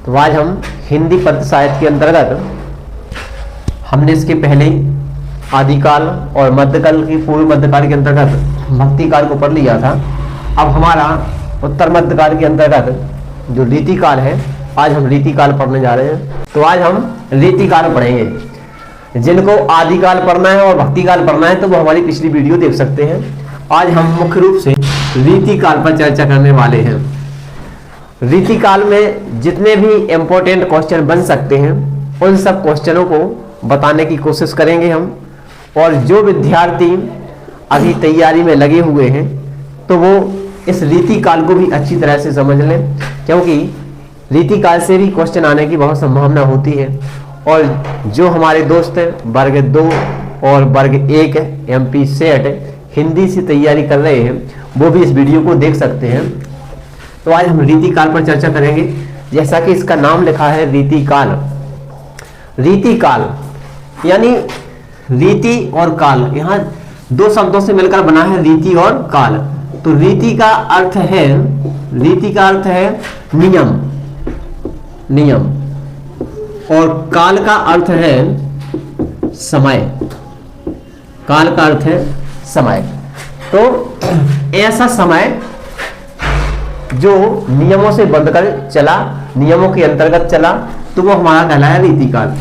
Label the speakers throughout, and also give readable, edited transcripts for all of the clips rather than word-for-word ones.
Speaker 1: तो आज हम हिंदी पद्य साहित्य के अंतर्गत हमने इसके पहले आदिकाल और मध्यकाल की पूर्व मध्यकाल के अंतर्गत भक्तिकाल को पढ़ लिया था। अब हमारा उत्तर मध्यकाल के अंतर्गत जो रीतिकाल है, आज हम रीतिकाल पढ़ने जा रहे हैं। तो आज हम रीतिकाल पढ़ेंगे। जिनको आदिकाल पढ़ना है और भक्तिकाल पढ़ना है तो वो हमारी पिछली वीडियो देख सकते हैं। आज हम मुख्य रूप से रीतिकाल पर चर्चा करने वाले हैं। रीतिकाल में जितने भी इम्पोर्टेंट क्वेश्चन बन सकते हैं उन सब क्वेश्चनों को बताने की कोशिश करेंगे हम। और जो विद्यार्थी अभी तैयारी में लगे हुए हैं तो वो इस रीतिकाल को भी अच्छी तरह से समझ लें, क्योंकि रीतिकाल से भी क्वेश्चन आने की बहुत संभावना होती है। और जो हमारे दोस्त वर्ग 2 और वर्ग 1 MP सेट हिंदी से तैयारी कर रहे हैं वो भी इस वीडियो को देख सकते हैं। तो आज हम रीतिकाल पर चर्चा करेंगे। जैसा कि इसका नाम लिखा है रीतिकाल। रीतिकाल यानी रीति और काल, यहाँ दो शब्दों से मिलकर बना है रीति और काल। तो रीति का अर्थ है नियम, नियम, और काल का अर्थ है समय। काल का अर्थ है समय। तो ऐसा समय जो नियमों से बंधकर चला, नियमों के अंतर्गत चला, तो वो हमारा कहलाया रीतिकाल।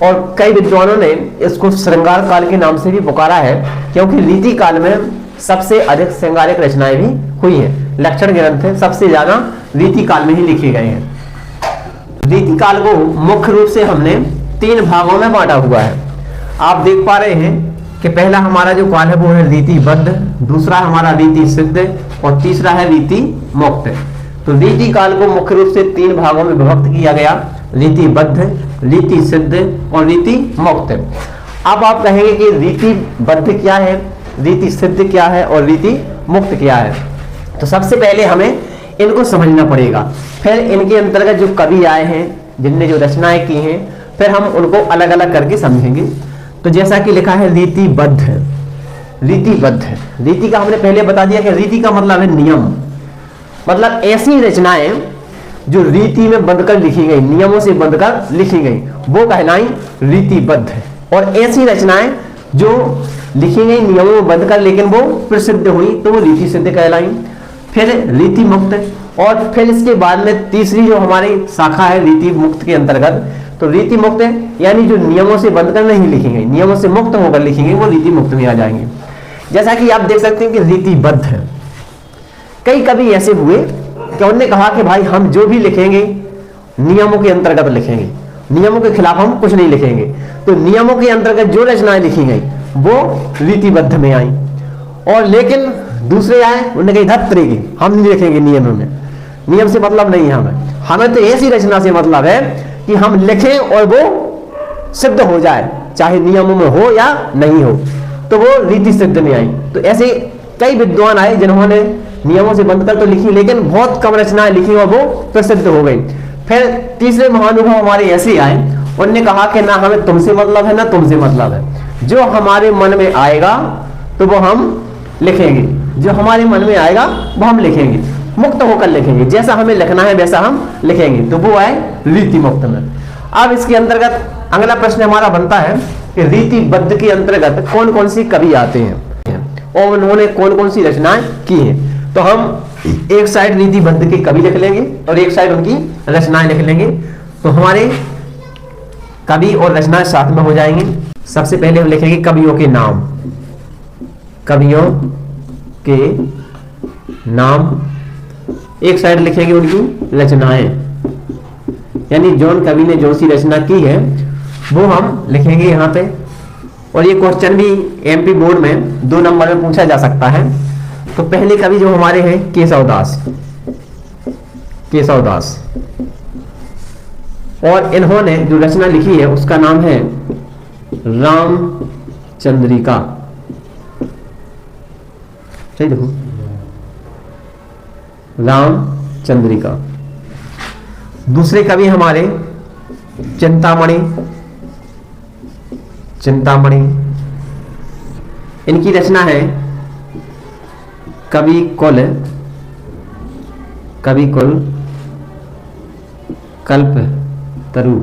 Speaker 1: और कई विद्वानों ने इसको श्रृंगार काल के नाम से भी पुकारा है, क्योंकि रीतिकाल में सबसे अधिक श्रृंगारिक रचनाएं भी हुई हैं। लक्षण ग्रंथ सबसे ज्यादा रीतिकाल में ही लिखे गए हैं। रीतिकाल को मुख्य रूप से हमने 3 भागों में बांटा हुआ है। आप देख पा रहे हैं कि पहला हमारा जो काल है वो है रीतिबद्ध, दूसरा हमारा रीति सिद्ध और तीसरा है रीति मुक्त। तो रीतिकाल को मुख्य रूप से 3 भागों में विभक्त किया गया, रीतिबद्ध, रीति सिद्ध और रीति मुक्त। अब आप कहेंगे कि रीतिबद्ध क्या है, रीति सिद्ध क्या है और रीति मुक्त क्या है। तो सबसे पहले हमें इनको समझना पड़ेगा, फिर इनके अंतर्गत जो कवि आए हैं जिनने जो रचनाएं की हैं फिर हम उनको अलग अलग करके समझेंगे। तो जैसा कि लिखा है रीतिबद्ध, रीतिबद्ध, रीति का हमने पहले बता दिया कि रीति का मतलब है नियम, मतलब ऐसी रचनाएं जो रीति में बंधकर लिखी गई, नियमों से बंधकर लिखी गई, वो कहलाई रीतिबद्ध। और ऐसी रचनाएं जो लिखी गई नियमों में बंधकर लेकिन वो प्रसिद्ध हुई तो वो रीति सिद्ध कहलाई। फिर रीति मुक्त, और फिर इसके बाद में तीसरी जो हमारी शाखा है रीति मुक्त के अंतर्गत, तो रीति मुक्त यानी जो नियमों से बंधकर नहीं लिखी गई, नियमों से मुक्त होकर लिखी गई, वो रीति मुक्त में आ जाएंगे। जैसा कि आप देख सकते हैं कि रीतिबद्ध है। कई कवि ऐसे हुए कि उन्होंने कहा कि भाई हम जो भी लिखेंगे नियमों के अंतर्गत लिखेंगे, नियमों के खिलाफ हम कुछ नहीं लिखेंगे। तो नियमों के अंतर्गत जो रचनाएं लिखी गई वो रीतिबद्ध में आई। और लेकिन दूसरे आए, उन्होंने कही धत्रे की हम नहीं लिखेंगे नियमों में, नियम से मतलब नहीं है हमें तो ऐसी रचना से मतलब है कि हम लिखें और वो सिद्ध हो जाए, चाहे नियमों में हो या नहीं हो, तो वो रीति सिद्ध में आई। तो ऐसे कई विद्वान आए जिन्होंने नियमों से बंधकर तो लिखी लेकिन बहुत कम रचनाएं लिखी और वो प्रसिद्ध हो गई। फिर तीसरे महानुभाव हमारे ऐसे आए, उन्होंने कहा कि ना हमें तुमसे मतलब है ना तुमसे मतलब है, जो हमारे मन में आएगा तो वो हम लिखेंगे, जो हमारे मन में आएगा वो हम लिखेंगे, मुक्त होकर लिखेंगे, जैसा हमें लिखना है वैसा हम लिखेंगे। तो वो आए रीति मुक्त में। अब इसके अंतर्गत अगला प्रश्न हमारा बनता है कि रीतिबद्ध के अंतर्गत कौन कौन सी कवि आते हैं और उन्होंने कौन कौन सी रचनाएं की हैं। तो हम एक साइड रीतिबद्ध के कवि लिख लेंगे और एक साइड उनकी रचनाएं लिख लेंगे। तो हमारे कवि और रचनाएं साथ में हो जाएंगे। सबसे पहले हम लिखेंगे कवियों के नाम, कवियों के नाम, एक साइड लिखेंगे उनकी रचनाएं, यानी जौन कवि ने जो सी रचना की है वो हम लिखेंगे यहाँ पे। और ये क्वेश्चन भी MP बोर्ड में 2 नंबर में पूछा जा सकता है। तो पहले कवि जो हमारे हैं केशवदास, केशवदास, और इन्होंने जो रचना लिखी है उसका नाम है रामचंद्रिका। सही देखो, रामचंद्रिका। दूसरे कवि हमारे चिंतामणि, चिंतामणि, इनकी रचना है कवि कुल, कवि कुल, कल्पतरु,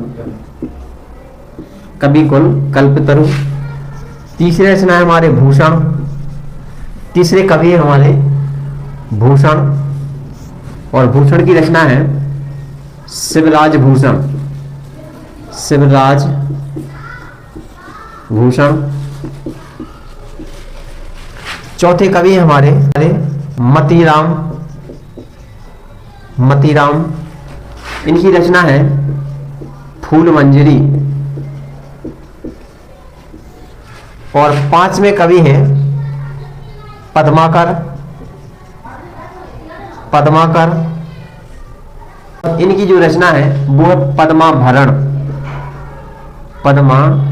Speaker 1: कवि कुल कल्पतरु। तीसरी रचना है हमारे भूषण, तीसरे कवि है हमारे भूषण, और भूषण की रचना है शिवराज भूषण, शिवराज भूषण। चौथे कवि है हमारे मतीराम, मतीराम, इनकी रचना है फूल मंजरी। और पांचवें कवि हैं पद्माकर, पद्माकर, इनकी जो रचना है वो है पद्माभरण, पद्माभरण,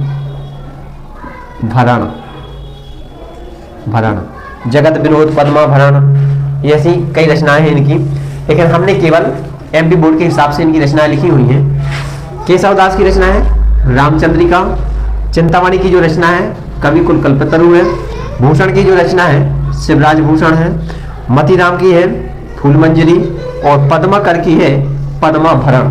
Speaker 1: भरण, जगत विनोद पद्माभरण, ऐसी कई रचनाएं हैं इनकी। लेकिन हमने केवल एमपी बोर्ड के हिसाब से इनकी रचनाएं लिखी हुई हैं। केशवदास की रचना है रामचंद्रिका, चिंतामणि की जो रचना है कवि कुल कल्पतरु है, भूषण की जो रचना है शिवराज भूषण है, मतीराम की है फूल मंजरी, और पद्माकर की है पद्माभरण।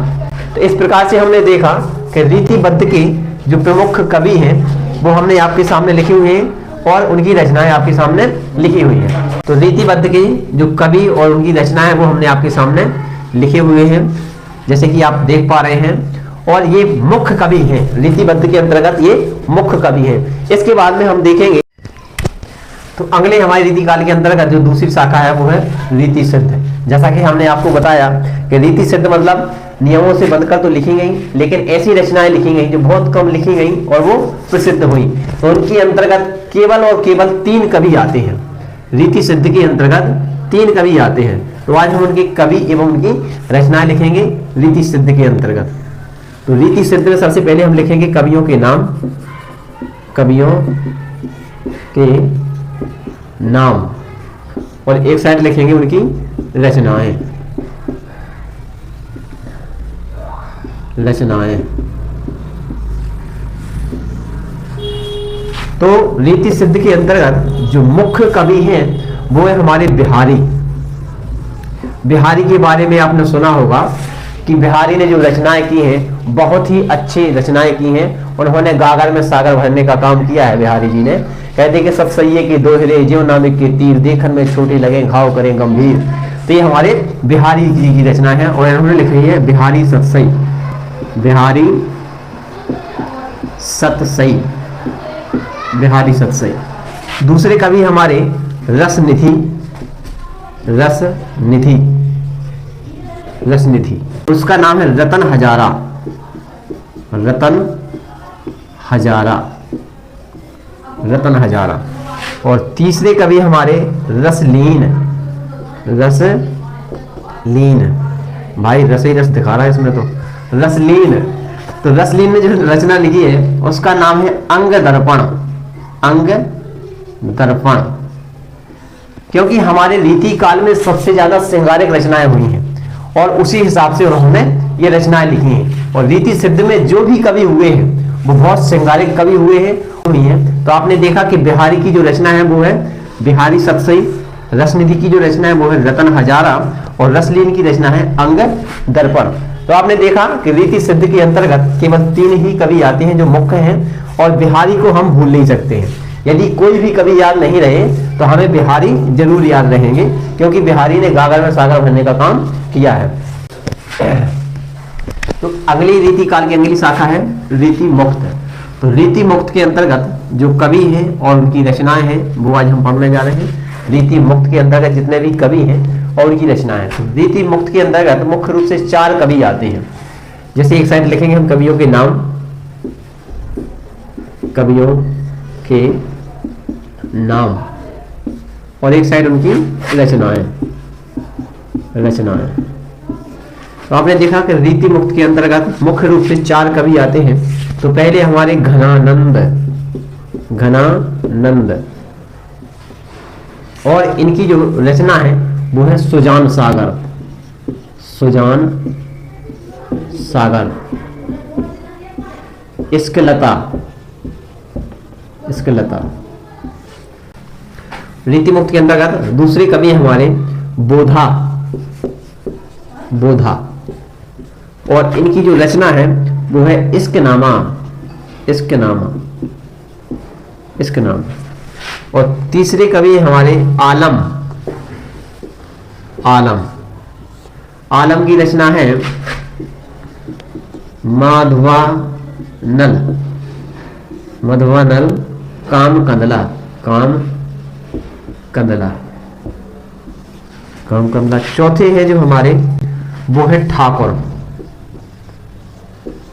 Speaker 1: तो इस प्रकार से हमने देखा कि रीतिबद्ध के जो प्रमुख कवि हैं वो हमने आपके सामने लिखे हुए हैं और उनकी रचनाएं आपके सामने लिखी हुई हैं। तो रीतिबद्ध के जो कवि और उनकी रचनाएं वो हमने आपके सामने लिखे हुए हैं, जैसे कि आप देख पा रहे हैं। और ये मुख्य कवि हैं, रीतिबद्ध के अंतर्गत ये मुख्य कवि हैं। इसके बाद में हम देखेंगे तो अगले हमारे रीति काल के अंतर्गत जो दूसरी शाखा है वो है रीति सिद्ध। जैसा कि हमने आपको बताया कि रीति सिद्ध मतलब नियमों से बंधकर तो लिखी गई, लेकिन ऐसी रचनाएं लिखी गई जो बहुत कम लिखी गई और वो प्रसिद्ध हुई। तो उनके अंतर्गत केवल और केवल 3 कवि आते हैं। रीति सिद्ध के अंतर्गत 3 कवि आते हैं। तो आज हम उनके कवि एवं उनकी रचनाएं लिखेंगे रीति सिद्ध के अंतर्गत। तो रीति सिद्ध में सबसे पहले हम लिखेंगे कवियों के नाम, कवियों के नाम, और एक साइड लिखेंगे उनकी रचनाएं, रचनाएं। तो रीति सिद्ध के अंतर्गत जो मुख्य कवि हैं वो है हमारे बिहारी। बिहारी के बारे में आपने सुना होगा कि बिहारी ने जो रचनाएं की हैं बहुत ही अच्छी रचनाएं की हैं। उन्होंने गागर में सागर भरने का काम किया है बिहारी जी ने। कहते कि सब सैये के दोहरे ज्यों नामिक के तीर, देखन में छोटे लगे घाव करें गंभीर। तो ये हमारे बिहारी जी की रचना है और उन्होंने लिखी है बिहारी सतसई, बिहारी सतसई, बिहारी सतसई। दूसरे कवि हमारे रसनिधि, रसनिधि, रसनिधि, उसका नाम है रतन हजारा, रतन हजारा, रतन हजारा। और तीसरे कवि हमारे रसलीन, रसलीन, भाई रस ही रस दिखा रहा है इसमें तो, रसलीन। तो रसलीन ने जो रचना लिखी है उसका नाम है अंग दर्पण, अंग दर्पण। क्योंकि हमारे रीति काल में सबसे ज्यादा श्रृंगारिक रचनाएं हुई हैं और उसी हिसाब से उन्होंने ये रचनाएं लिखी हैं। और रीति सिद्ध में जो भी कवि हुए हैं वो बहुत श्रृंगारिक कवि हुए हैं, हुई हैं। तो आपने देखा कि बिहारी की जो रचना है वो है बिहारी सतसई, रसनिधि की जो रचना है वो है रतन हजारा, और रसलीन की रचना है अंग दर्पण। तो आपने देखा कि रीति सिद्ध के अंतर्गत केवल 3 ही कवि आते हैं जो मुख्य हैं, और बिहारी को हम भूल नहीं सकते हैं। यदि कोई भी कवि याद नहीं रहे तो हमें बिहारी जरूर याद रहेंगे, क्योंकि बिहारी ने गागर में सागर भरने का काम किया है। तो अगली रीति काल की अगली शाखा है रीति मुक्त। तो रीति मुक्त के अंतर्गत जो कवि हैं और उनकी रचनाएं हैं वो आज हम पढ़ने जा रहे हैं। रीति मुक्त के अंतर्गत जितने भी कवि हैं और उनकी रचनाएं। तो रीति मुक्त के अंतर्गत मुख्य रूप से 4 कवि आते हैं। जैसे एक साइड लिखेंगे हम कवियों के नाम, कवियों के नाम, और एक साइड उनकी रचनाएं, रचनाएं। तो आपने देखा कि रीति मुक्त के अंतर्गत मुख्य रूप से 4 कवि आते हैं। तो पहले हमारे घनानंद, घनानंद, और इनकी जो रचना है वो है सुजान सागर, सुजान सागर, इश्कलता, इश्कलता। रीति मुक्त के अंतर्गत दूसरे कवि हमारे बोधा, बोधा, और इनकी जो रचना है वो है इश्कनामा, इश्कनामा, इश्कनामा। और तीसरे कवि हमारे आलम, आलम, आलम की रचना है माधवानल, मधवानल काम कंदला, काम कंदला, काम कंदला। चौथे है जो हमारे वो है ठाकुर,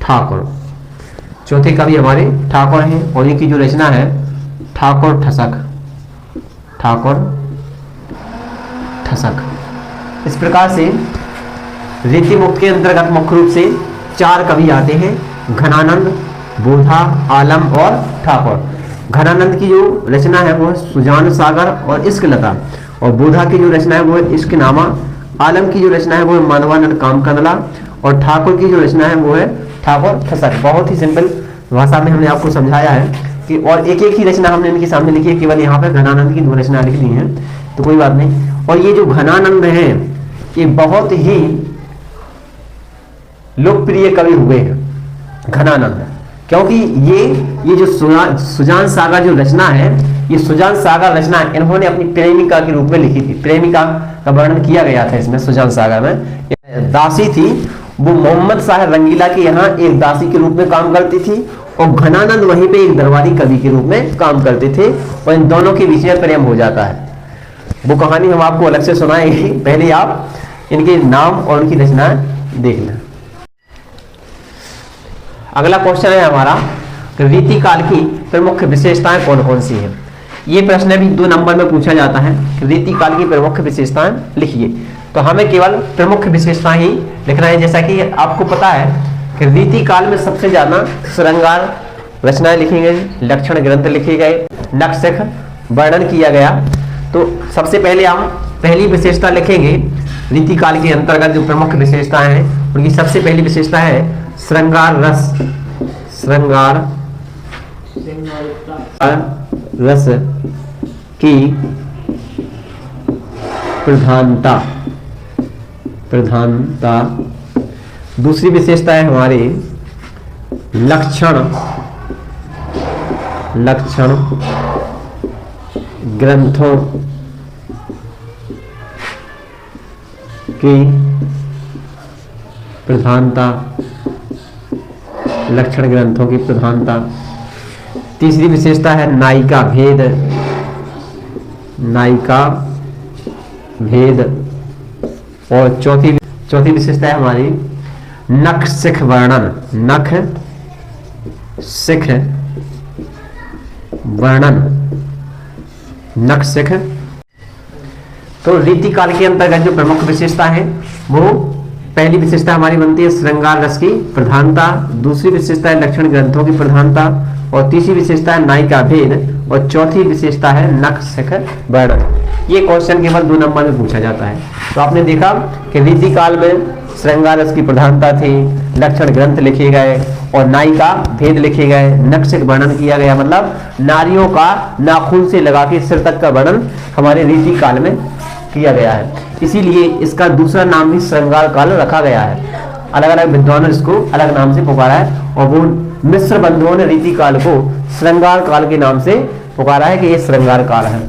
Speaker 1: ठाकुर, चौथे कवि हमारे ठाकुर हैं और इनकी जो रचना है ठाकुर ठसक, ठाकुर ठसक। इस प्रकार से रीति मुक्त के अंतर्गत मुख्य रूप से 4 कवि आते हैं, घनानंद, बोधा, आलम और ठाकुर। घनानंद की जो रचना है वो है सुजान सागर और इश्कलता, और बोधा की जो रचना है वो है इश्कनामा, आलम की जो रचना है वो है माधवानंद काम कंदला, और ठाकुर की जो रचना है वो है ठाकुर ठसक। बहुत ही सिंपल भाषा में हमने आपको समझाया है कि, और एक एक ही रचना हमने इनके सामने लिखी है, केवल यहाँ पे घनानंद की 2 रचना लिख दी है, तो कोई बात नहीं। और ये जो घनानंद है ये बहुत ही लोकप्रिय कवि हुए हैं घनानंद, क्योंकि ये जो सुजान सागर जो रचना है, ये सुजान सागर रचना इन्होंने अपनी प्रेमिका के रूप में लिखी थी। प्रेमिका का वर्णन किया गया था इसमें सुजान सागर में। दासी थी वो मोहम्मद साहब रंगीला के यहाँ एक दासी के रूप में काम करती थी, और घनानंद वहीं पे एक दरबारी कवि के रूप में काम करते थे, और इन दोनों के बीच में प्रेम हो जाता है। वो कहानी हम आपको अलग से सुनाएंगे, पहले आप इनके नाम और उनकी रचना देख लें। अगला क्वेश्चन है हमारा, रीति काल की प्रमुख विशेषताएं कौन कौन सी हैं। ये प्रश्न भी 2 नंबर में पूछा जाता है, रीति काल की प्रमुख विशेषताएं लिखिए। तो हमें केवल प्रमुख विशेषताएं ही लिखना है। जैसा कि आपको पता है कि रीति काल में सबसे ज्यादा श्रृंगार रचनाएं लिखी गई, लक्षण ग्रंथ लिखे गए, नक्शख वर्णन किया गया। तो सबसे पहले हम पहली विशेषता लिखेंगे रीति काल के अंतर्गत जो प्रमुख विशेषताएं हैं, उनकी सबसे पहली विशेषता है श्रृंगार रस, श्रृंगार रस की प्रधानता, प्रधानता। दूसरी विशेषता है हमारी लक्षण, लक्षण ग्रंथों की प्रधानता, लक्षण ग्रंथों की प्रधानता। तीसरी विशेषता है नायिका भेद, नायिका भेद। और चौथी विशेषता है हमारी नख सिख वर्णन, नख सिख वर्णन, नख सिख। तो रीति काल के अंतर्गत जो प्रमुख विशेषता है वो पहली विशेषता हमारी बनती है श्रृंगार रस की प्रधानता, दूसरी विशेषता है लक्षण ग्रंथों की प्रधानता, और तीसरी विशेषता है नायिका भेद, और चौथी विशेषता है नख सिख वर्णन। ये क्वेश्चन केवल 2 नंबर में पूछा जाता है। तो आपने देखा कि रीति काल में श्रृंगार रस की प्रधानता थी, लक्षण ग्रंथ लिखे गए और नायिका भेद लिखे गए, नक्सिक वर्णन किया गया, मतलब नारियों का नाखून से लगा के सिर तक का वर्णन हमारे रीति काल में किया गया है। इसीलिए इसका दूसरा नाम भी श्रृंगार काल रखा गया है। अलग अलग विद्वानों ने इसको अलग नाम से पुकारा है, और वो मिस्र बंधुओं ने रीति काल को श्रृंगार काल के नाम से पुकारा है कि ये श्रृंगार काल है।